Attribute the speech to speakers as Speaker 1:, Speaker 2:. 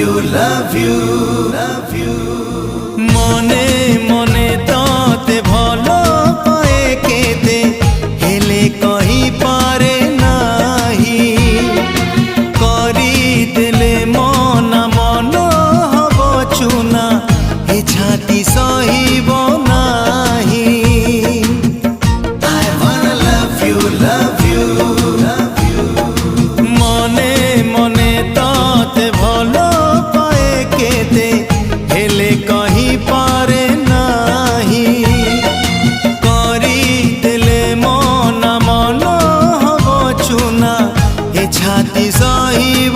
Speaker 1: love you, love you।
Speaker 2: মনে মনে তোতে ভালো পায়ে কেতে হেলে কহি পারে নাহি করি দেলে মনা মন হব চুনা এ ছাতি সহিব নাহি।
Speaker 1: I wanna love you, love you, love you।
Speaker 2: মনে মনে তোতে ভালো পায়ে কেতে হেলে কহি পারে নাহি করি দেলে মনা মন হব চুনা এ ছাতি সহিব